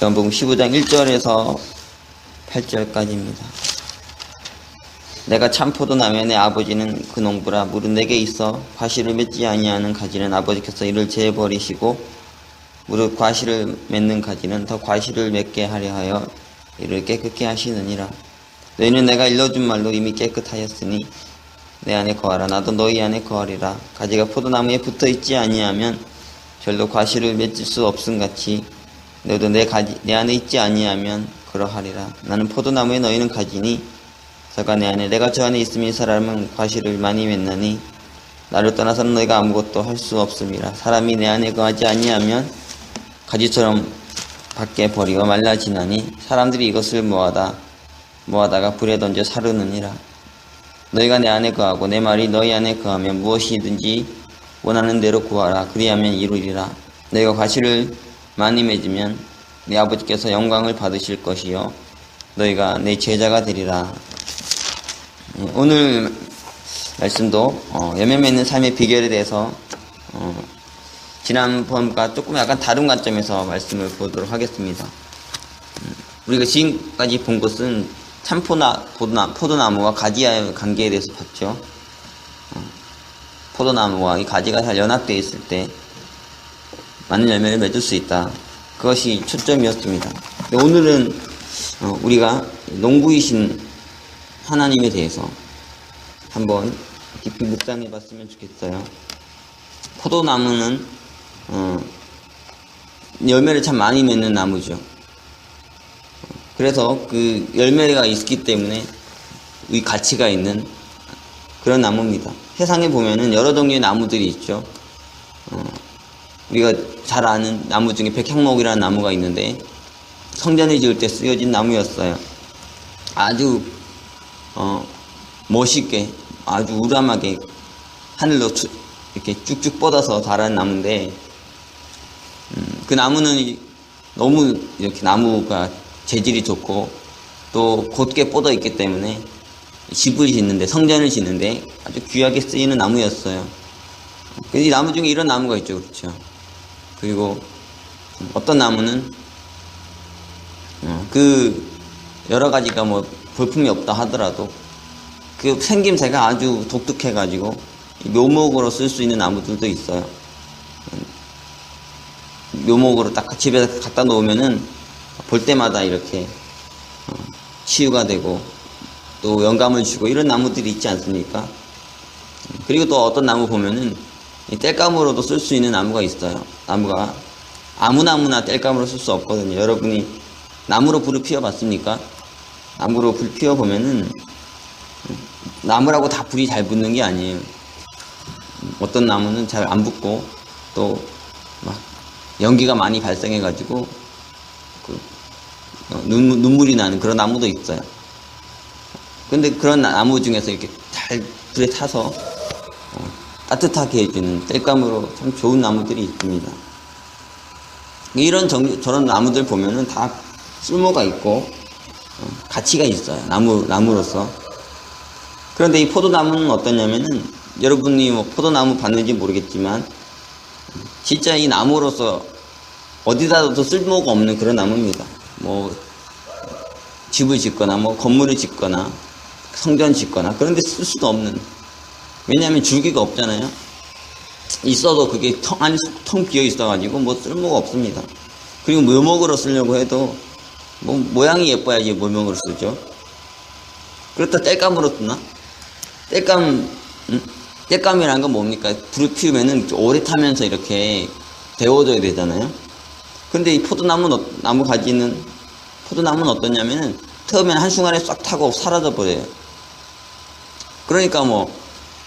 요한복음 15장 1절에서 8절까지입니다. 내가 참 포도나무에 내 아버지는 그 농부라. 무릇 내게 있어 과실을 맺지 아니하는 가지는 아버지께서 이를 제버리시고 무릇 과실을 맺는 가지는 더 과실을 맺게 하려 하여 이를 깨끗게 하시느니라. 너희는 내가 일러준 말로 이미 깨끗하였으니 내 안에 거하라. 나도 너희 안에 거하리라. 가지가 포도나무에 붙어있지 아니하면 절로 과실을 맺을 수 없음같이 너희도 내 안에 있지 아니하면 그러하리라. 나는 포도나무에 너희는 가지니 저가 내 안에 내가 저 안에 있으면 이 사람은 과실을 많이 맺나니 나를 떠나서는 너희가 아무것도 할 수 없음이라. 사람이 내 안에 거하지 아니하면 가지처럼 밖에 버리고 말라지나니 사람들이 이것을 모아다가 불에 던져 사르느니라. 너희가 내 안에 거하고 내 말이 너희 안에 거하면 무엇이든지 원하는 대로 구하라. 그리하면 이루리라. 너희가 과실을 많이 맺으면 내 아버지께서 영광을 받으실 것이요 너희가 내 제자가 되리라. 오늘 말씀도 열매 맺는 삶의 비결에 대해서 지난번과 조금 약간 다른 관점에서 말씀을 보도록 하겠습니다. 우리가 지금까지 본 것은 참 포도나무와 가지와의 관계에 대해서 봤죠. 포도나무와 이 가지가 잘 연합되어 있을 때 많은 열매를 맺을 수 있다. 그것이 초점이었습니다. 오늘은 우리가 농부이신 하나님에 대해서 한번 깊이 묵상해 봤으면 좋겠어요. 포도나무는 열매를 참 많이 맺는 나무죠. 그래서 그 열매가 있기 때문에 이 가치가 있는 그런 나무입니다. 세상에 보면은 여러 종류의 나무들이 있죠. 우리가 잘 아는 나무 중에 백향목이라는 나무가 있는데 성전을 지을 때 쓰여진 나무였어요. 아주 멋있게 아주 우람하게 하늘로 이렇게 쭉쭉 뻗어서 자라는 나무인데 그 나무는 너무 이렇게 나무가 재질이 좋고 또 곧게 뻗어 있기 때문에 집을 짓는데 성전을 짓는데 아주 귀하게 쓰이는 나무였어요. 이 나무 중에 이런 나무가 있죠. 그렇죠. 그리고 어떤 나무는 그 여러 가지가 뭐 볼품이 없다 하더라도 그 생김새가 아주 독특해 가지고 묘목으로 쓸 수 있는 나무들도 있어요. 묘목으로 딱 집에 갖다 놓으면은 볼 때마다 이렇게 치유가 되고 또 영감을 주고 이런 나무들이 있지 않습니까? 그리고 또 어떤 나무 보면은 땔감으로도 쓸 수 있는 나무가 있어요. 나무가 아무 나무나 땔감으로 쓸 수 없거든요. 여러분이 나무로 불을 피워봤습니까? 나무로 불 피워보면은 나무라고 다 불이 잘 붙는 게 아니에요. 어떤 나무는 잘 안 붙고 또 막 연기가 많이 발생해가지고 눈물이 나는 그런 나무도 있어요. 근데 그런 나무 중에서 이렇게 잘 불에 타서 따뜻하게 해주는 땔감으로 참 좋은 나무들이 있습니다. 이런 저런 나무들 보면은 다 쓸모가 있고 가치가 있어요. 나무로서. 그런데 이 포도나무는 어떠냐면은 여러분이 뭐 포도나무 봤는지 모르겠지만 진짜 이 나무로서 어디다도 쓸모가 없는 그런 나무입니다. 뭐 집을 짓거나 뭐 건물을 짓거나 성전 짓거나 그런 데 쓸 수도 없는. 왜냐하면 줄기가 없잖아요. 있어도 그게 텅 비어 있어가지고 뭐 쓸모가 없습니다. 그리고 묘목으로 쓰려고 해도 뭐 모양이 예뻐야지 묘목으로 쓰죠. 그렇다 땔감으로 쓰나? 땔감이라는 건 뭡니까? 불을 피우면은 오래 타면서 이렇게 데워져야 되잖아요. 근데 이 포도나무 포도나무는 어떠냐면은 태우면 한순간에 싹 타고 사라져 버려요. 그러니까 뭐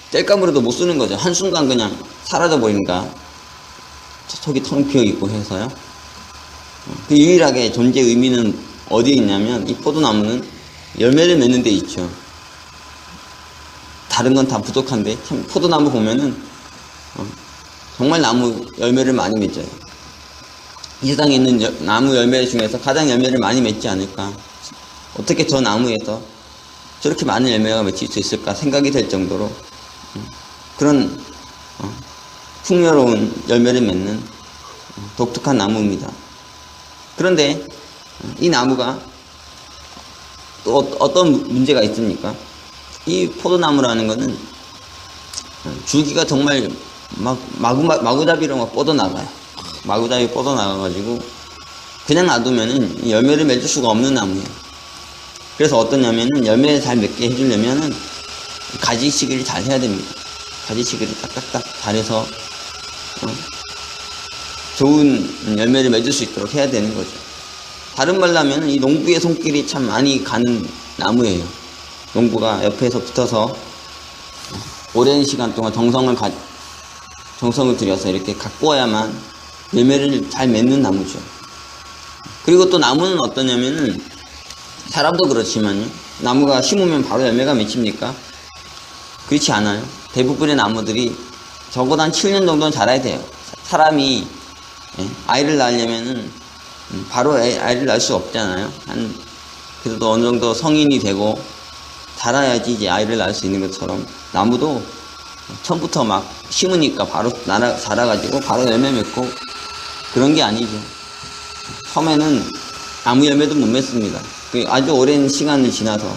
땔감으로도 못 쓰는 거죠. 한순간 그냥 사라져 버리니까 속이 텅 비어 있고 해서요. 그 유일하게 존재 의미는 어디에 있냐면 이 포도나무는 열매를 맺는 데 있죠. 다른 건 다 부족한데 참 포도나무 보면은 정말 나무 열매를 많이 맺어요. 이 세상에 있는 나무 열매 중에서 가장 열매를 많이 맺지 않을까. 어떻게 저 나무에서 저렇게 많은 열매가 맺힐 수 있을까 생각이 될 정도로 그런 풍요로운 열매를 맺는 독특한 나무입니다. 그런데 이 나무가 또 어떤 문제가 있습니까? 이 포도나무라는 거는 줄기가 정말 마구잡이로 막 뻗어나가요. 마구잡이 뻗어나가가지고 그냥 놔두면은 열매를 맺을 수가 없는 나무예요. 그래서 어떠냐면은 열매를 잘 맺게 해주려면은 가지치기를 잘 해야 됩니다. 가지치기를 딱딱딱 잘해서 좋은 열매를 맺을 수 있도록 해야 되는 거죠. 다른 말로 하면 이 농부의 손길이 참 많이 가는 나무예요. 농부가 옆에서 붙어서 오랜 시간 동안 정성을 들여서 이렇게 가꾸어야만 열매를 잘 맺는 나무죠. 그리고 또 나무는 어떠냐면은 사람도 그렇지만요. 나무가 심으면 바로 열매가 맺힙니까? 그렇지 않아요. 대부분의 나무들이 적어도 한 7년 정도는 자라야 돼요. 사람이 아이를 낳으려면은 바로 아이를 낳을 수 없잖아요. 그래도 어느 정도 성인이 되고 자라야지 이제 아이를 낳을 수 있는 것처럼 나무도 처음부터 막 심으니까 바로 자라가지고 바로 열매 맺고 그런 게 아니죠. 처음에는 아무 열매도 못 맺습니다. 아주 오랜 시간을 지나서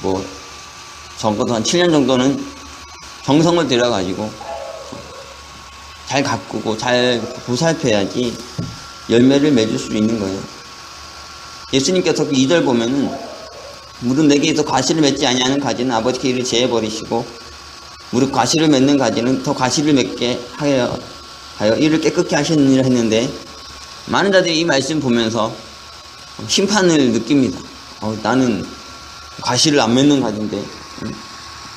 뭐 적어도 한 7년 정도는 정성을 들여가지고 잘 가꾸고 잘 보살펴야지 열매를 맺을 수 있는 거예요. 예수님께서 그 2절 보면은 무릇 내게서 과실을 맺지 아니하는 가지는 아버지께 이를 제해버리시고 무릇 과실을 맺는 가지는 더 과실을 맺게 하여 이를 깨끗게 하셨느니라 했는데, 많은 자들이 이 말씀 보면서 심판을 느낍니다. 나는 과실을 안 맺는 가지인데,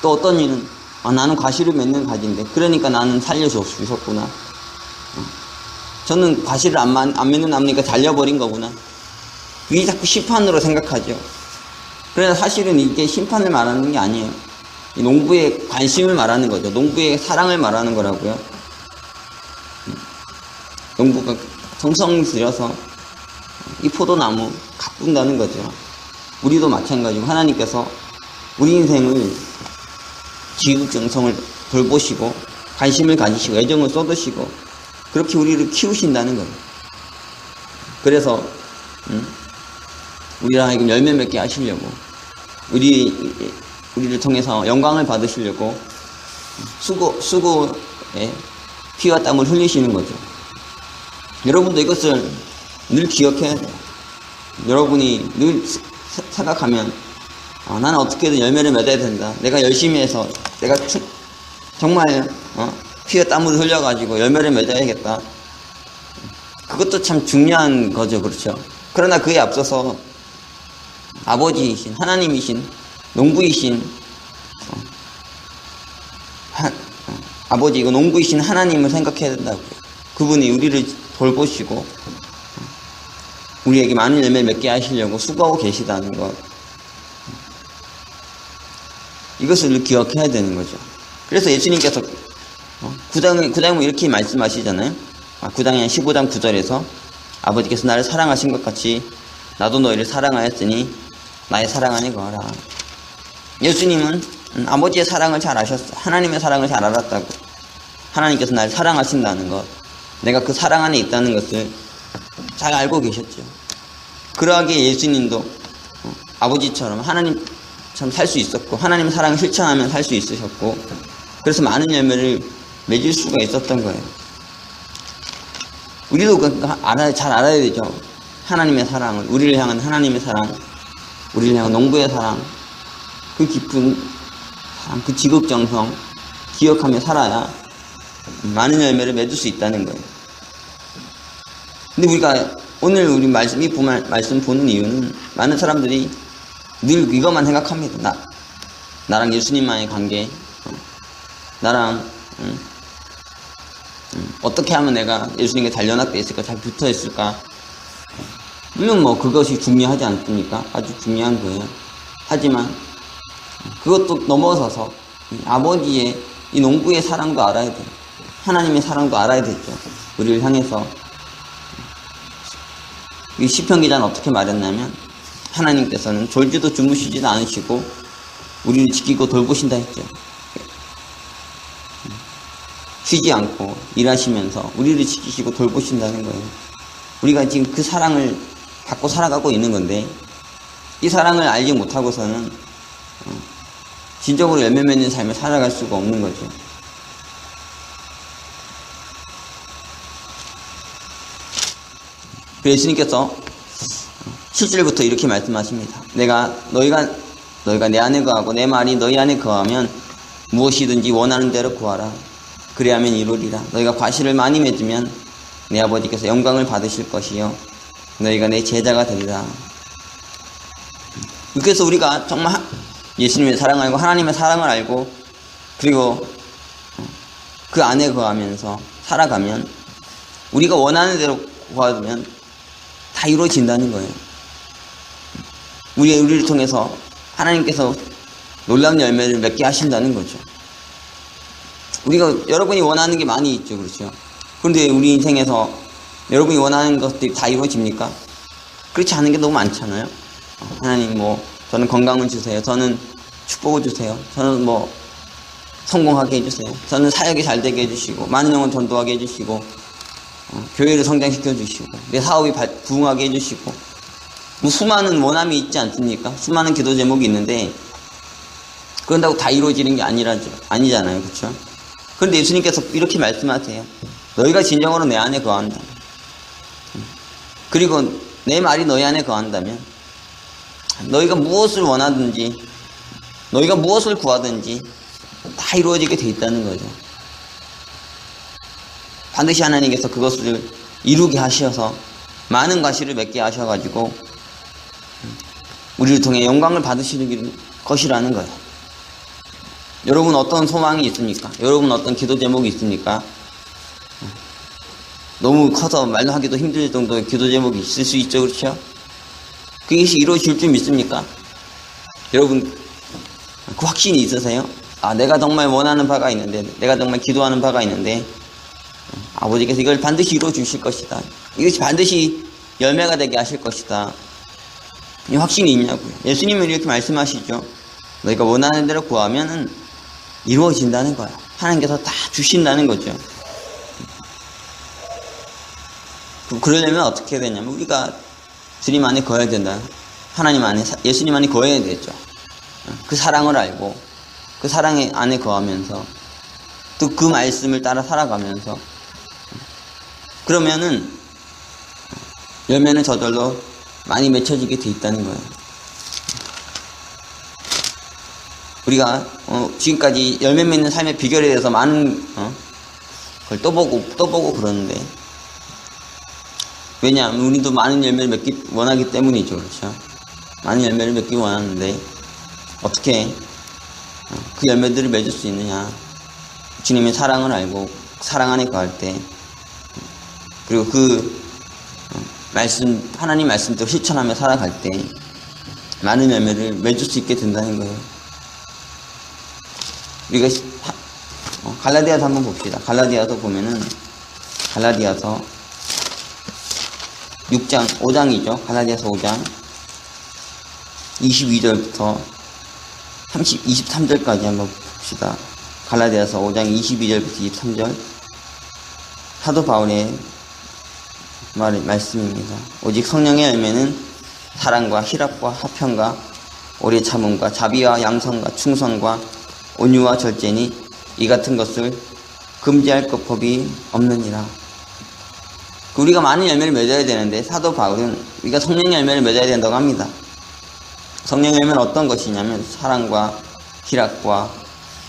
또 어떤 이는 나는 과실을 맺는 가지인데 그러니까 나는 살려주셨구나. 저는 과실을 안 맺는 나무니까 잘려버린 거구나. 이게 자꾸 심판으로 생각하죠. 그러나 사실은 이게 심판을 말하는 게 아니에요. 이 농부의 관심을 말하는 거죠. 농부의 사랑을 말하는 거라고요. 농부가 정성 들여서 이 포도나무 가꾼다는 거죠. 우리도 마찬가지고 하나님께서 우리 인생을 지극정성을 돌보시고 관심을 가지시고 애정을 쏟으시고 그렇게 우리를 키우신다는 거예요. 그래서 우리랑 하여금 열매 맺게 하시려고 우리를 통해서 영광을 받으시려고 수고에 피와 땀을 흘리시는 거죠. 여러분도 이것을 늘 기억해야 돼요. 여러분이 늘 생각하면 나는 어떻게든 열매를 맺어야 된다. 내가 열심히 해서 내가 정말 피와 땀을 흘려가지고 열매를 맺어야겠다. 그것도 참 중요한 거죠. 그렇죠? 그러나 그에 앞서서 아버지이신 하나님이신 농부이신 아버지이고 농부이신 하나님을 생각해야 된다고요. 그분이 우리를 돌보시고 우리에게 많은 열매 맺게 하시려고 수고하고 계시다는 것, 이것을 기억해야 되는 거죠. 그래서 예수님께서 9장에 이렇게 말씀하시잖아요. 9장의 15장 9절에서 아버지께서 나를 사랑하신 것 같이 나도 너희를 사랑하였으니 나의 사랑 안에 거하라. 예수님은 아버지의 사랑을 잘 아셨어요. 하나님의 사랑을 잘 알았다고. 하나님께서 나를 사랑하신다는 것, 내가 그 사랑 안에 있다는 것을 잘 알고 계셨죠. 그러하기에 예수님도 아버지처럼 하나님처럼 살 수 있었고 하나님의 사랑을 실천하면 살 수 있으셨고, 그래서 많은 열매를 맺을 수가 있었던 거예요. 우리도 잘 알아야 되죠. 하나님의 사랑을, 우리를 향한 하나님의 사랑, 우리를 향한 농부의 사랑, 그 깊은 사랑, 그 지극정성 기억하며 살아야 많은 열매를 맺을 수 있다는 거예요. 근데 우리가 오늘 우리 말씀 보는 이유는 많은 사람들이 늘 이것만 생각합니다. 나랑 예수님만의 관계, 나랑 어떻게 하면 내가 예수님께 잘 연합되어 있을까, 잘 붙어 있을까. 물론 그것이 중요하지 않습니까? 아주 중요한 거예요. 하지만 그것도 넘어서서 아버지의 이 농부의 사랑도 알아야 돼요. 하나님의 사랑도 알아야 되죠. 우리를 향해서. 이 시편 기자는 어떻게 말했냐면, 하나님께서는 졸지도 주무시지도 않으시고 우리를 지키고 돌보신다 했죠. 쉬지 않고 일하시면서 우리를 지키시고 돌보신다는 거예요. 우리가 지금 그 사랑을 받고 살아가고 있는 건데, 이 사랑을 알지 못하고서는 진정으로 열매 맺는 삶을 살아갈 수가 없는 거죠. 예수님께서 7절부터 이렇게 말씀하십니다. 너희가 내 안에 거하고 내 말이 너희 안에 거하면 무엇이든지 원하는 대로 구하라. 그리하면 이루리라. 너희가 과실을 많이 맺으면 내 아버지께서 영광을 받으실 것이요 너희가 내 제자가 되리라. 그래서 우리가 정말 예수님의 사랑을 알고 하나님의 사랑을 알고 그리고 그 안에 거하면서 살아가면 우리가 원하는 대로 구하면 다 이루어진다는 거예요. 우리를 통해서 하나님께서 놀라운 열매를 맺게 하신다는 거죠. 여러분이 원하는 게 많이 있죠. 그렇죠? 그런데 우리 인생에서 여러분이 원하는 것들이 다 이루어집니까? 그렇지 않은 게 너무 많잖아요. 하나님 저는 건강을 주세요. 저는 축복을 주세요. 저는 성공하게 해주세요. 저는 사역이 잘 되게 해주시고 많은 영혼 전도하게 해주시고 교회를 성장시켜 주시고 내 사업이 부흥하게 해주시고 수많은 원함이 있지 않습니까? 수많은 기도 제목이 있는데 그런다고 다 이루어지는 게 아니잖아요. 그렇죠? 그런데 예수님께서 이렇게 말씀하세요. 너희가 진정으로 내 안에 거한다. 그리고 내 말이 너희 안에 거한다면 너희가 무엇을 원하든지 너희가 무엇을 구하든지 다 이루어지게 돼 있다는 거죠. 반드시 하나님께서 그것을 이루게 하셔서 많은 과실을 맺게 하셔가지고 우리를 통해 영광을 받으시는 것이라는 거예요. 여러분 어떤 소망이 있습니까? 여러분 어떤 기도 제목이 있습니까? 너무 커서 말로 하기도 힘들 정도의 기도 제목이 있을 수 있죠. 그렇죠? 그것이 이루어질 줄 믿습니까? 여러분 그 확신이 있으세요? 내가 정말 원하는 바가 있는데 내가 정말 기도하는 바가 있는데 아버지께서 이걸 반드시 이루어 주실 것이다. 이것이 반드시 열매가 되게 하실 것이다. 이 확신이 있냐고요. 예수님은 이렇게 말씀하시죠. 너희가 원하는 대로 구하면 이루어진다는 거야. 하나님께서 다 주신다는 거죠. 그러려면 어떻게 해야 되냐면 우리가 주님 안에 거해야 된다. 하나님 안에 예수님 안에 거해야 되죠. 그 사랑을 알고 그 사랑 안에 거하면서 또 그 말씀을 따라 살아가면서 그러면은 열매는 저절로 많이 맺혀지게 돼 있다는 거예요. 우리가 지금까지 열매 맺는 삶의 비결에 대해서 많은 걸 또 보고 그러는데 왜냐하면 우리도 많은 열매를 맺기 원하기 때문이죠. 그렇죠? 많은 열매를 맺기 원하는데 어떻게 그 열매들을 맺을 수 있느냐. 주님의 사랑을 알고 사랑 안에 거할 때 그리고 그 말씀 하나님 말씀대로 실천하며 살아갈 때 많은 열매를 맺을 수 있게 된다는 거예요. 우리가 갈라디아서 한번 봅시다. 갈라디아서 보면은 갈라디아서 5장이죠. 갈라디아서 5장 22절부터 23절까지 한번 봅시다. 갈라디아서 5장 22절부터 23절 사도 바울의 말씀입니다. 오직 성령의 열매는 사랑과 희락과 화평과 오래 참음과 자비와 양선과 충성과 온유와 절제니 이 같은 것을 금지할 것 법이 없느니라. 우리가 많은 열매를 맺어야 되는데 사도 바울은 우리가 성령의 열매를 맺어야 된다고 합니다. 성령의 열매는 어떤 것이냐면 사랑과 희락과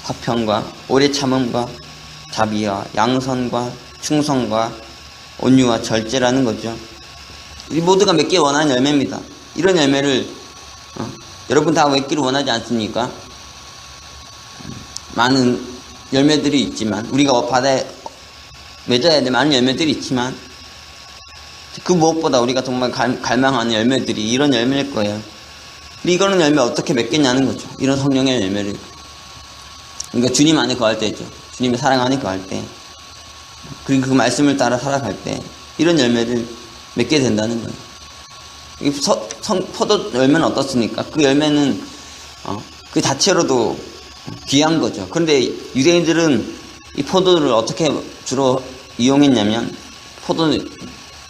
화평과 오래 참음과 자비와 양선과 충성과 온유와 절제라는 거죠. 이 모두가 맺기 원하는 열매입니다. 이런 열매를 여러분 다 맺기를 원하지 않습니까? 많은 열매들이 있지만 우리가 맺어야 될 많은 열매들이 있지만 그 무엇보다 우리가 정말 갈망하는 열매들이 이런 열매일 거예요. 근데 이거는 열매 어떻게 맺겠냐는 거죠. 이런 성령의 열매를. 그러니까 주님 안에 거할 때죠. 주님의 사랑 안에 거할 때. 그리고 그 말씀을 따라 살아갈 때 이런 열매를 맺게 된다는 거예요. 포도 열매는 어떻습니까? 그 열매는 그 자체로도 귀한 거죠. 그런데 유대인들은 이 포도를 어떻게 주로 이용했냐면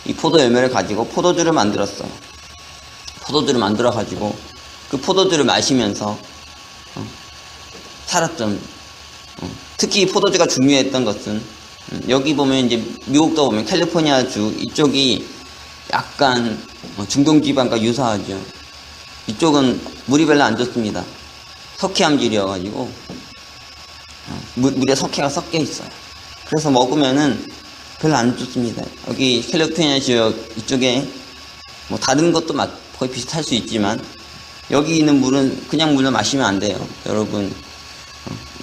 이 포도 열매를 가지고 포도주를 만들었어요. 포도주를 만들어 가지고 그 포도주를 마시면서 살았던, 특히 포도주가 중요했던 것은, 여기 보면 이제 미국도 보면 캘리포니아주 이쪽이 약간 중동 지방과 유사하죠. 이쪽은 물이 별로 안 좋습니다. 석회암질이어가지고 물에 석회가 섞여 있어요. 그래서 먹으면은 별로 안 좋습니다. 여기 캘리포니아 지역 이쪽에 뭐 다른 것도 거의 비슷할 수 있지만 여기 있는 물은 그냥 물로 마시면 안 돼요. 여러분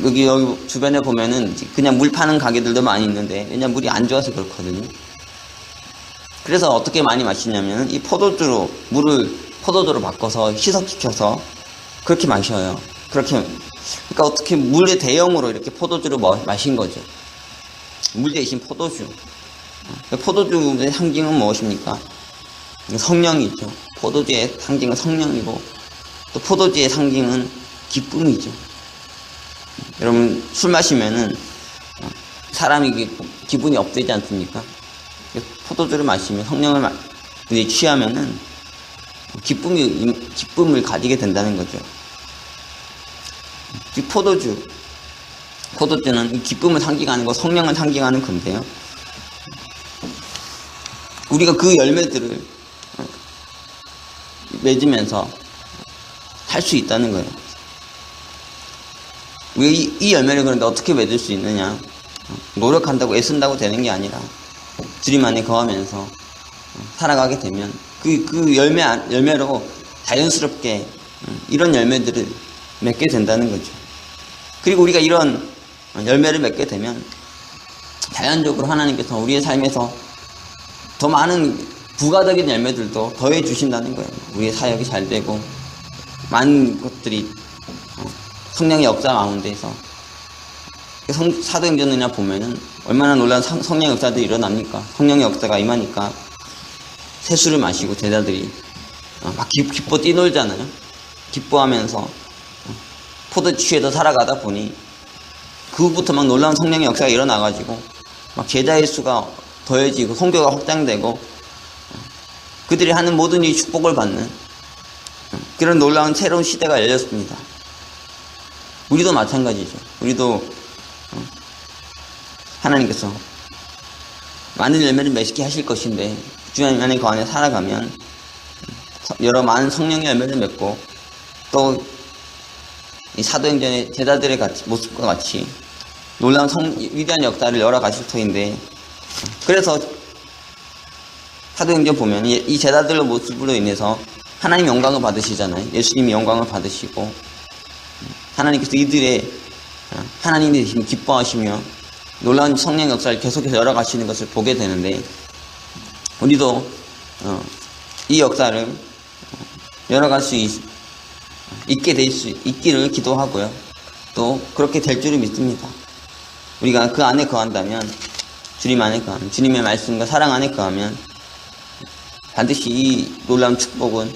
여기 주변에 보면은 그냥 물 파는 가게들도 많이 있는데 왜냐면 물이 안 좋아서 그렇거든요. 그래서 어떻게 많이 마시냐면 이 포도주로 물을 포도주로 바꿔서 희석시켜서 그렇게 마셔요. 그러니까 어떻게 물의 대용으로 이렇게 포도주를 마신 거죠. 물 대신 포도주. 포도주의 상징은 무엇입니까? 성령이죠. 포도주의 상징은 성령이고 또 포도주의 상징은 기쁨이죠. 여러분 술 마시면은 사람이 기분이 업되지 않습니까? 포도주를 마시면 성령을 취하면은 기쁨을 가지게 된다는 거죠. 이 포도주는 기쁨을 상징하는 거, 성령을 상징하는 건데요. 우리가 그 열매들을 맺으면서 살 수 있다는 거예요. 이 열매를 그런데 어떻게 맺을 수 있느냐? 노력한다고 애쓴다고 되는 게 아니라 주님 안에 거하면서 살아가게 되면 그 열매로 자연스럽게 이런 열매들을 맺게 된다는 거죠. 그리고 우리가 이런 열매를 맺게 되면 자연적으로 하나님께서 우리의 삶에서 더 많은 부가적인 열매들도 더해 주신다는 거예요. 우리의 사역이 잘 되고 많은 것들이 성령의 역사 가운데서 사도행전이나 보면은 얼마나 놀라운 성령의 역사들이 일어납니까? 성령의 역사가 임하니까 새술을 마시고 제자들이 막 기뻐 뛰놀잖아요. 기뻐하면서 포도 취해서 살아가다 보니 그 후부터 막 놀라운 성령의 역사가 일어나가지고 막 제자의 수가 더해지고 성교가 확장되고 그들이 하는 모든 일이 축복을 받는 그런 놀라운 새로운 시대가 열렸습니다. 우리도 마찬가지죠. 우리도 하나님께서 많은 열매를 맺게 하실 것인데 주님 안에 그 안에 살아가면 여러 많은 성령의 열매를 맺고 또 이 사도행전의 제자들의 모습과 같이 놀라운 위대한 역사를 열어가실 터인데 그래서 사도행전 보면 이 제자들의 모습으로 인해서 하나님 영광을 받으시잖아요. 예수님이 영광을 받으시고 하나님께서 이들의 하나님이 되시면 기뻐하시며 놀라운 성령 역사를 계속해서 열어가시는 것을 보게 되는데 우리도 이 역사를 열어갈 수 있기를 기도하고요. 또 그렇게 될 줄을 믿습니다. 우리가 그 안에 거한다면 주님 안에 거하면 주님의 말씀과 사랑 안에 거하면 반드시 이 놀라운 축복은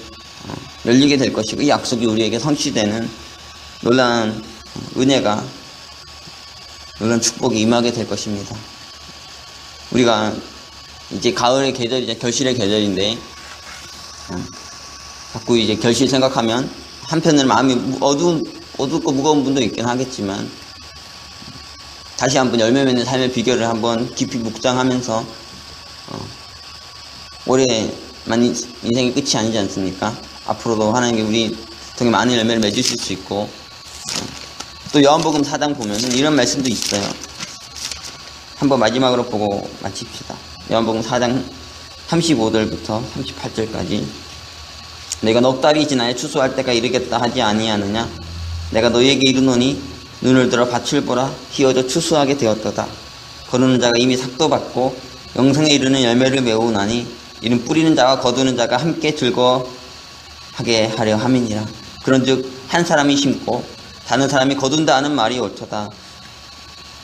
열리게 될 것이고 이 약속이 우리에게 성취되는 놀라운 은혜가 놀라운 축복이 임하게 될 것입니다. 우리가 이제 가을의 계절이자 결실의 계절인데 자꾸 이제 결실 생각하면 한편으로 마음이 어둡고 무거운 분도 있긴 하겠지만 다시 한번 열매 맺는 삶의 비결을 한번 깊이 묵상하면서 올해만 인생의 끝이 아니지 않습니까? 앞으로도 하나님께 우리 통해 많은 열매를 맺으실 수 있고 또 요한복음 4장 보면은 이런 말씀도 있어요. 한번 마지막으로 보고 마칩시다. 요한복음 4장 35절부터 38절까지 내가 넉 달이 지나야 추수할 때가 이르겠다 하지 아니하느냐? 내가 너희에게 이르노니 눈을 들어 밭을 보라 희어져 추수하게 되었도다. 거두는 자가 이미 삭도 받고 영생에 이르는 열매를 메우나니 이는 뿌리는 자와 거두는 자가 함께 즐거워하게 하려 함이니라. 그런즉 한 사람이 심고 다른 사람이 거둔다 하는 말이 옳도다.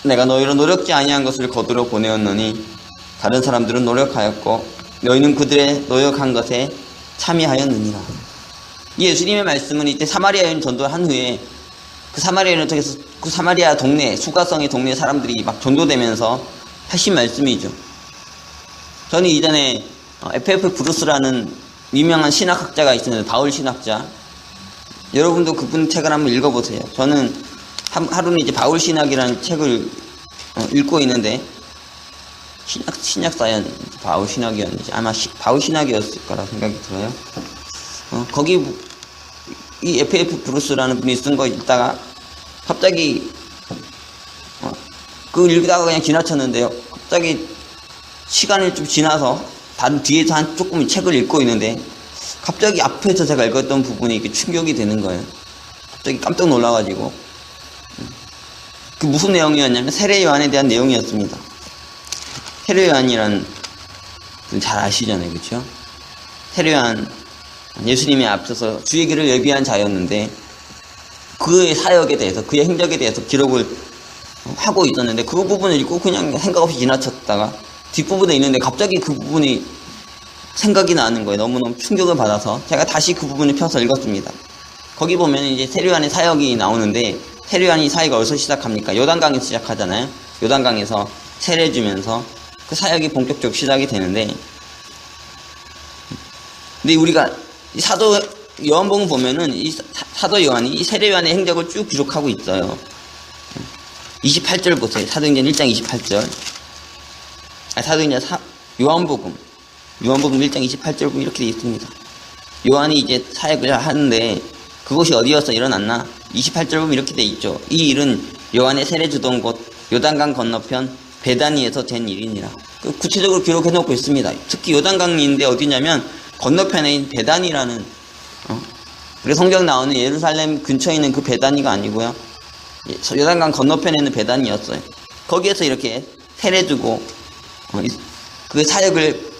내가 너희로 노력지 아니한 것을 거두러 보내었노니 다른 사람들은 노력하였고 너희는 그들의 노력한 것에 참여하였느니라. 예수님의 말씀은 이때 사마리아 여인 전도를 한 후에 그 사마리아 여인을 통해서 그 사마리아 동네 수가성의 동네 사람들이 막 전도되면서 하신 말씀이죠. 저는 이전에 FF 브루스라는 유명한 신학학자가 있습니다. 바울 신학자. 여러분도 그분 책을 한번 읽어보세요. 저는 하루는 이제 바울 신학이라는 책을 읽고 있는데, 신약사연 바울 신학이었는지 아마 바울 신학이었을 거라 생각이 들어요. 거기 이 F.F. 브루스라는 분이 쓴 거 읽다가 갑자기 그걸 읽다가 그냥 지나쳤는데요. 갑자기 시간이 좀 지나서 다른 뒤에서 한 조금 책을 읽고 있는데 갑자기 앞에서 제가 읽었던 부분이 이렇게 충격이 되는 거예요. 갑자기 깜짝 놀라가지고. 그 무슨 내용이었냐면 세례 요한에 대한 내용이었습니다. 세례 요한이란 분 잘 아시잖아요, 그렇죠? 세례 요한 예수님에 앞서서 주의 길을 예비한 자였는데 그의 사역에 대해서, 그의 행적에 대해서 기록을 하고 있었는데 그 부분을 읽고 그냥 생각 없이 지나쳤다가 뒷부분에 있는데 갑자기 그 부분이 생각이 나는 거예요. 너무너무 충격을 받아서 제가 다시 그 부분을 펴서 읽었습니다. 거기 보면 이제 세례 요한의 사역이 나오는데 세례 요한이 사역을 어디서 시작합니까? 요단강에서 시작하잖아요. 요단강에서 세례 주면서 그 사역이 본격적으로 시작이 되는데, 근데 우리가 이 사도 요한복음 보면은 이 사도 요한이 이 세례 요한의 행적을 쭉 기록하고 있어요. 28절 보세요. 사도행전 1장 28절. 사도행전 요한복음 1장 28절 보면 이렇게 되어 있습니다. 요한이 이제 사역을 하는데 그곳이 어디여서 일어났나? 28절 보면 이렇게 되어 있죠. 이 일은 요한의 세례 주던 곳 요단강 건너편 베다니에서 된 일이니라. 구체적으로 기록해 놓고 있습니다. 특히 요단강인데 어디냐면 건너편에 있는 베다니라는, 그래서 성경 나오는 예루살렘 근처에 있는 그 베다니가 아니고요. 요단강 건너편에 있는 베다니였어요. 거기에서 이렇게 세례 주고 그 사역을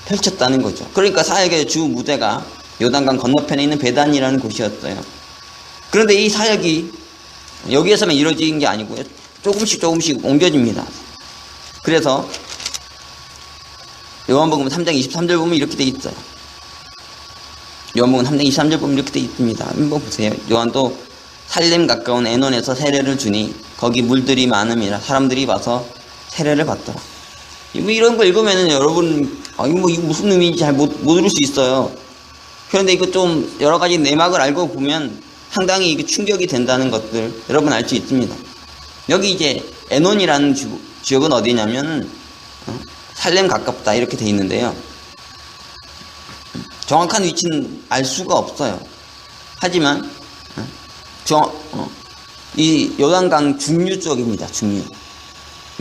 펼쳤다는 거죠. 그러니까 사역의 주 무대가 요단강 건너편에 있는 베다니라는 곳이었어요. 그런데 이 사역이 여기에서만 이루어진 게 아니고요. 조금씩 옮겨집니다. 그래서 요한복음 3장 23절 보면 이렇게 돼 있어요. 요한복음 3장 23절 보면 이렇게 돼 있습니다. 한번 보세요. 요한도 살렘 가까운 에논에서 세례를 주니 거기 물들이 많음이라 사람들이 와서 세례를 받더라. 이런 거 읽으면은 여러분 이거 무슨 의미인지 잘 못 들을 수 있어요. 그런데 이거 좀 여러 가지 내막을 알고 보면 상당히 이게 충격이 된다는 것들 여러분 알 수 있습니다. 여기 이제 에논이라는 지역은 어디냐면 살렘 가깝다 이렇게 돼 있는데요. 정확한 위치는 알 수가 없어요. 하지만 이 요단강 중류 쪽입니다. 중류.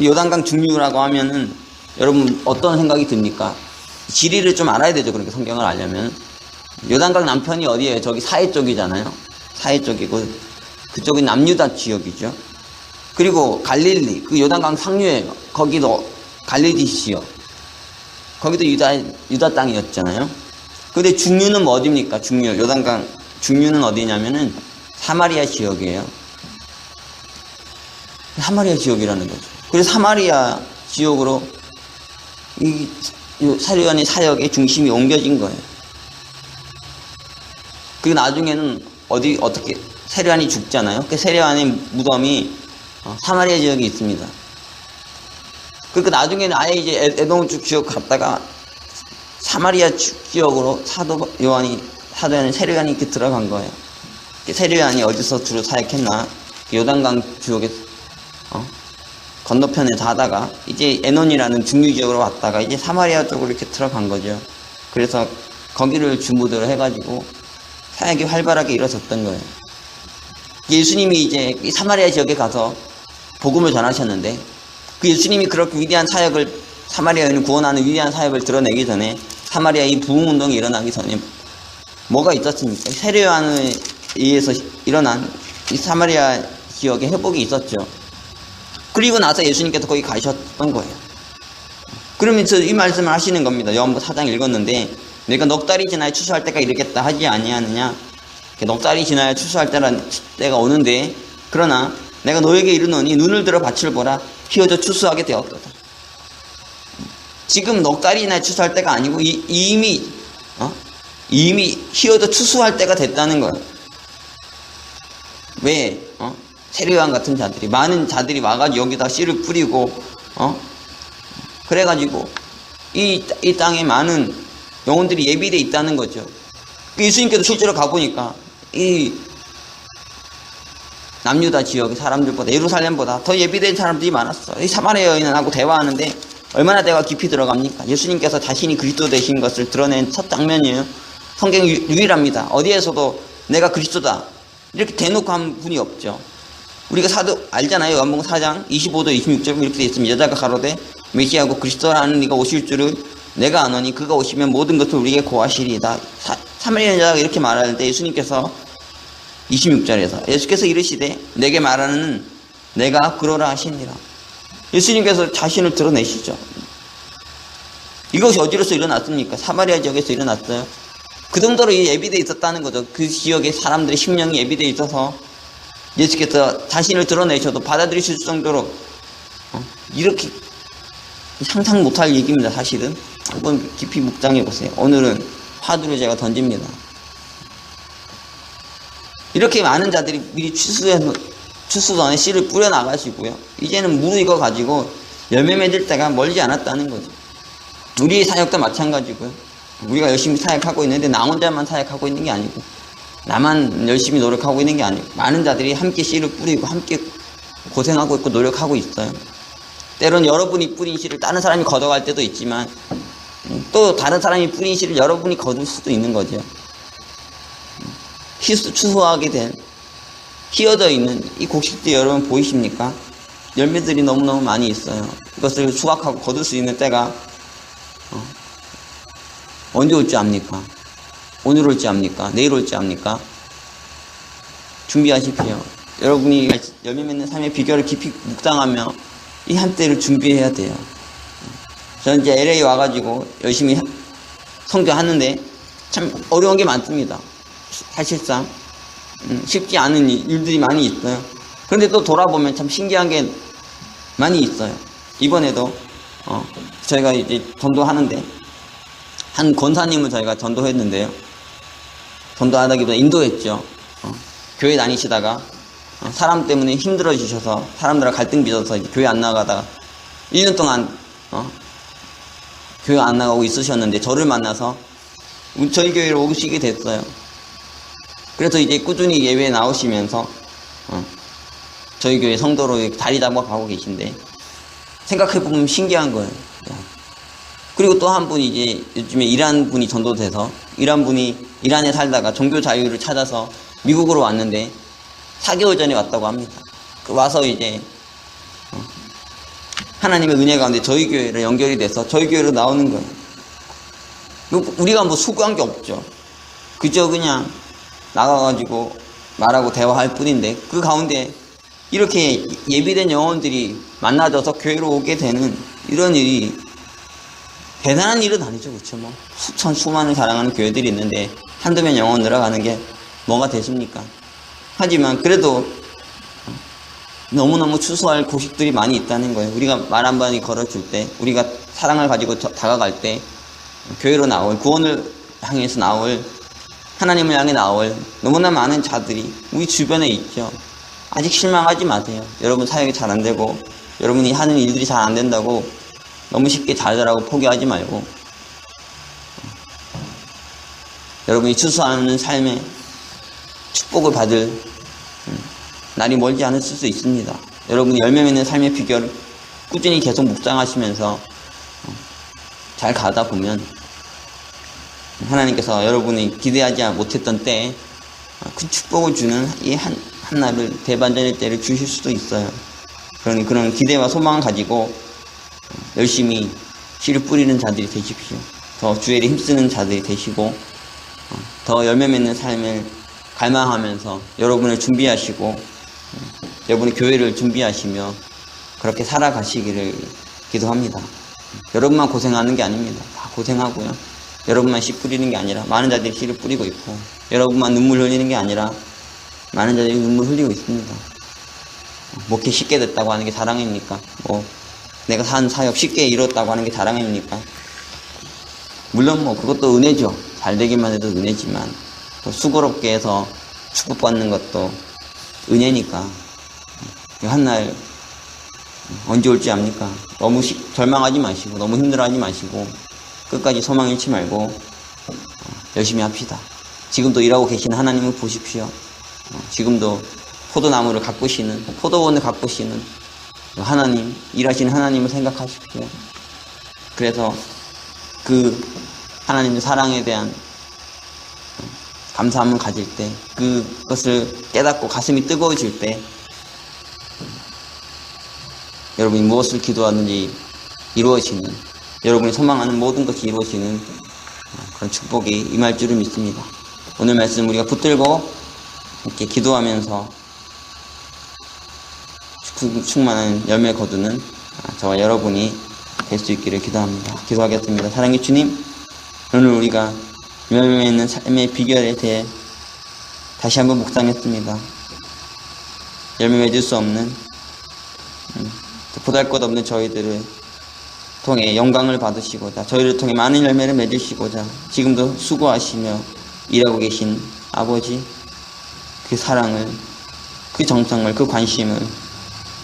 요단강 중류라고 하면은 여러분 어떤 생각이 듭니까? 지리를 좀 알아야 되죠. 그러니까 성경을 알려면. 요단강 남편이 어디예요? 저기 사해 쪽이잖아요. 사해 쪽이고 그쪽이 남유다 지역이죠. 그리고 갈릴리, 그 요단강 상류에 거기도 갈릴리 지역. 거기도 유다 땅이었잖아요. 근데 중류는 뭐 어디입니까? 중류, 요단강 중류는 어디냐면은 사마리아 지역이에요. 사마리아 지역이라는 거죠. 그래서 사마리아 지역으로 이 세례 요한의 사역의 중심이 옮겨진 거예요. 그리고 나중에는 어떻게 세례 요한이 죽잖아요. 그 세례 요한의 무덤이 사마리아 지역에 있습니다. 그러니까 나중에는 아예 이제 에돔 지역 갔다가 사마리아 지역으로 사도 요한의 세례 요한이 이렇게 들어간 거예요. 세례 요한이 어디서 주로 사역했나? 요단강 지역에 건너편에서 하다가 이제 에논이라는 중류 지역으로 왔다가 이제 사마리아 쪽으로 이렇게 들어간 거죠. 그래서 거기를 주무대로 해가지고 사역이 활발하게 일어섰던 거예요. 예수님이 이제 이 사마리아 지역에 가서 복음을 전하셨는데 그 예수님이 그렇게 위대한 사역을 사마리아인을 구원하는 위대한 사역을 드러내기 전에 사마리아 이 부흥운동이 일어나기 전에 뭐가 있었습니까? 세례 요한에 의해서 일어난 이 사마리아 지역의 회복이 있었죠. 그리고 나서 예수님께서 거기 가셨던 거예요. 그러면서 이 말씀을 하시는 겁니다. 요한복음 4장 읽었는데 내가 넉 달이 지나야 추수할 때가 이르겠다 하지 아니하느냐. 넉 달이 지나야 추수할 때가 오는데 그러나 내가 너에게 이르노니 눈을 들어 밭을 보라 휘어져 추수하게 되었도다. 지금 넉 달이나 추수할 때가 아니고 이미 휘어져 추수할 때가 됐다는 거예요. 왜? 세례 요한 같은 자들이 많은 자들이 와가지고 여기다 씨를 뿌리고 그래가지고 이 땅에 많은 영혼들이 예비되어 있다는 거죠. 예수님께서 실제로 가보니까 이 남유다 지역의 사람들보다, 예루살렘보다 더 예비된 사람들이 많았어. 이 사마리아 여인하고 대화하는데 얼마나 대화 깊이 들어갑니까? 예수님께서 자신이 그리스도 되신 것을 드러낸 첫 장면이에요. 성경이 유일합니다. 어디에서도 내가 그리스도다 이렇게 대놓고 한 분이 없죠. 우리가 사도 알잖아요. 요한복음 4장 25도 26절 이렇게 되어 있습니다. 여자가 가로되 메시아고 그리스도라는 이가 오실 줄을 내가 아노니 그가 오시면 모든 것을 우리에게 고하시리이다. 사마리아 여자가 이렇게 말할 때 예수님께서 26절에서 예수께서 이르시되 내게 말하는 내가 그러라 하시니라. 예수님께서 자신을 드러내시죠. 이것이 어디로서 일어났습니까? 사마리아 지역에서 일어났어요. 그 정도로 예비되어 있었다는 거죠. 그 지역의 사람들의 심령이 예비되어 있어서 예수께서 자신을 드러내셔도 받아들이실 정도로 이렇게 상상 못할 얘기입니다. 사실은 한번 깊이 묵상해 보세요. 오늘은 화두를 제가 던집니다. 이렇게 많은 자들이 미리 추수 전에 씨를 뿌려 나가시고요. 이제는 무르익어 가지고 열매 맺을 때가 멀지 않았다는 거죠. 우리의 사역도 마찬가지고요. 우리가 열심히 사역하고 있는데 나 혼자만 사역하고 있는 게 아니고 나만 열심히 노력하고 있는 게 아니고 많은 자들이 함께 씨를 뿌리고 함께 고생하고 있고 노력하고 있어요. 때론 여러분이 뿌린 씨를 다른 사람이 걷어갈 때도 있지만 또 다른 사람이 뿌린 씨를 여러분이 거둘 수도 있는 거죠. 추수하게 된 휘어져 있는 이 곡식들 여러분 보이십니까? 열매들이 너무너무 많이 있어요. 이것을 수확하고 거둘 수 있는 때가 언제 올지 압니까? 오늘 올지 압니까? 내일 올지 압니까? 준비하십시오. 여러분이 열매 맺는 삶의 비결을 깊이 묵상하며 이 한때를 준비해야 돼요. 저는 이제 LA 와가지고 열심히 선교하는데 참 어려운 게 많습니다. 사실상 쉽지 않은 일들이 많이 있어요. 그런데 또 돌아보면 참 신기한 게 많이 있어요. 이번에도 저희가 이제 전도하는데 한 권사님을 저희가 전도했는데요. 전도하다기보다 인도했죠. 교회 다니시다가 사람 때문에 힘들어지셔서 사람들과 갈등 빚어서 이제 교회 안 나가다가 1년 동안 교회 안 나가고 있으셨는데 저를 만나서 저희 교회로 오시게 됐어요. 그래서 이제 꾸준히 예배에 나오시면서 저희 교회 성도로 자리 잡아 가고 계신데 생각해보면 신기한 거예요. 그리고 또 한 분이 이제 요즘에 이란 분이 전도돼서 이란 분이 이란에 살다가 종교 자유를 찾아서 미국으로 왔는데 4개월 전에 왔다고 합니다. 와서 이제 하나님의 은혜 가운데 저희 교회로 연결이 돼서 저희 교회로 나오는 거예요. 우리가 뭐 수고한 게 없죠. 그저 그냥 나가가지고 말하고 대화할 뿐인데 그 가운데 이렇게 예비된 영혼들이 만나져서 교회로 오게 되는 이런 일이 대단한 일은 아니죠. 그렇죠? 뭐 수많은 사랑하는 교회들이 있는데 한두 명 영혼 늘어가는 게 뭐가 되십니까? 하지만 그래도 너무너무 추수할 곡식들이 많이 있다는 거예요. 우리가 말 한 마디 걸어줄 때, 우리가 사랑을 가지고 다가갈 때 교회로 나올, 구원을 향해서 나올, 하나님을 향해 나올 너무나 많은 자들이 우리 주변에 있죠. 아직 실망하지 마세요. 여러분 사역이 잘 안 되고 여러분이 하는 일들이 잘 안 된다고 너무 쉽게 잘하라고 포기하지 말고 여러분이 추수하는 삶에 축복을 받을 날이 멀지 않을 수 있습니다. 여러분이 열매 맺는 삶의 비결을 꾸준히 계속 묵상하시면서 잘 가다 보면 하나님께서 여러분이 기대하지 못했던 때에 큰 축복을 주는 이 한날을 대반전의 때를 주실 수도 있어요. 그러니 그런 기대와 소망을 가지고 열심히 씨를 뿌리는 자들이 되십시오. 더 주에 힘쓰는 자들이 되시고 더 열매 맺는 삶을 갈망하면서 여러분을 준비하시고 여러분의 교회를 준비하시며 그렇게 살아가시기를 기도합니다. 여러분만 고생하는 게 아닙니다. 다 고생하고요. 여러분만 씨 뿌리는 게 아니라 많은 자들이 씨를 뿌리고 있고 여러분만 눈물 흘리는 게 아니라 많은 자들이 눈물 흘리고 있습니다. 목회 쉽게 됐다고 하는 게 자랑입니까? 뭐 내가 한 사역 쉽게 이뤘다고 하는 게 자랑입니까? 물론 뭐 그것도 은혜죠. 잘 되기만 해도 은혜지만 또 수고롭게 해서 축복받는 것도 은혜니까 한날 언제 올지 압니까? 너무 절망하지 마시고 너무 힘들어하지 마시고 끝까지 소망 잃지 말고 열심히 합시다. 지금도 일하고 계시는 하나님을 보십시오. 지금도 포도나무를 가꾸시는, 포도원을 가꾸시는 하나님, 일하시는 하나님을 생각하십시오. 그래서 그 하나님의 사랑에 대한 감사함을 가질 때, 그것을 깨닫고 가슴이 뜨거워질 때, 여러분이 무엇을 기도하든지 이루어지는, 여러분이 소망하는 모든 것이 이루어지는 그런 축복이 임할 줄을 믿습니다. 오늘 말씀 우리가 붙들고 이렇게 기도하면서 충만한 열매 거두는 저와 여러분이 될 수 있기를 기도합니다. 기도하겠습니다. 사랑의 주님, 오늘 우리가 열매 맺는 삶의 비결에 대해 다시 한번 묵상했습니다. 열매 맺을 수 없는 보잘것없는 저희들을 통해 영광을 받으시고자, 저희를 통해 많은 열매를 맺으시고자 지금도 수고하시며 일하고 계신 아버지, 그 사랑을, 그 정성을, 그 관심을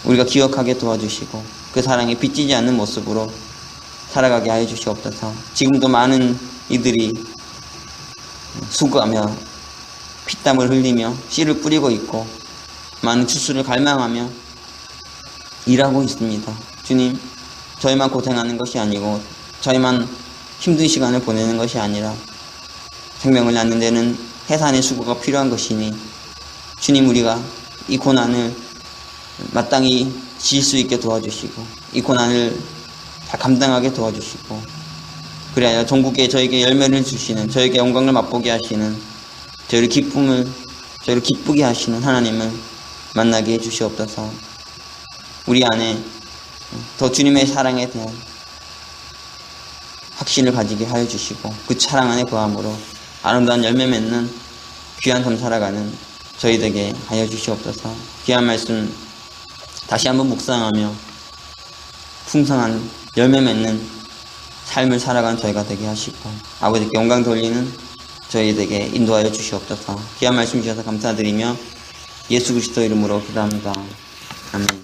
우리가 기억하게 도와주시고 그 사랑에 빚지지 않는 모습으로 살아가게 하여 주시옵소서. 지금도 많은 이들이 수고하며 피땀을 흘리며 씨를 뿌리고 있고 많은 추수를 갈망하며 일하고 있습니다. 주님, 저희만 고생하는 것이 아니고 저희만 힘든 시간을 보내는 것이 아니라 생명을 낳는 데는 해산의 수고가 필요한 것이니 주님, 우리가 이 고난을 마땅히 지을 수 있게 도와주시고 이 고난을 다 감당하게 도와주시고 그래야 전국에 저에게 열매를 주시는, 저에게 영광을 맛보게 하시는, 저희를 기쁘게 하시는 하나님을 만나게 해주시옵소서. 우리 안에 더 주님의 사랑에 대한 확신을 가지게 하여 주시고 그 사랑 안에 거함으로 아름다운 열매 맺는 귀한 삶 살아가는 저희에게 하여 주시옵소서. 귀한 말씀 다시 한번 묵상하며 풍성한 열매 맺는 삶을 살아가는 저희가 되게 하시고 아버지께 영광 돌리는 저희에게 인도하여 주시옵소서. 귀한 말씀 주셔서 감사드리며 예수 그리스도 이름으로 기도합니다. 아멘.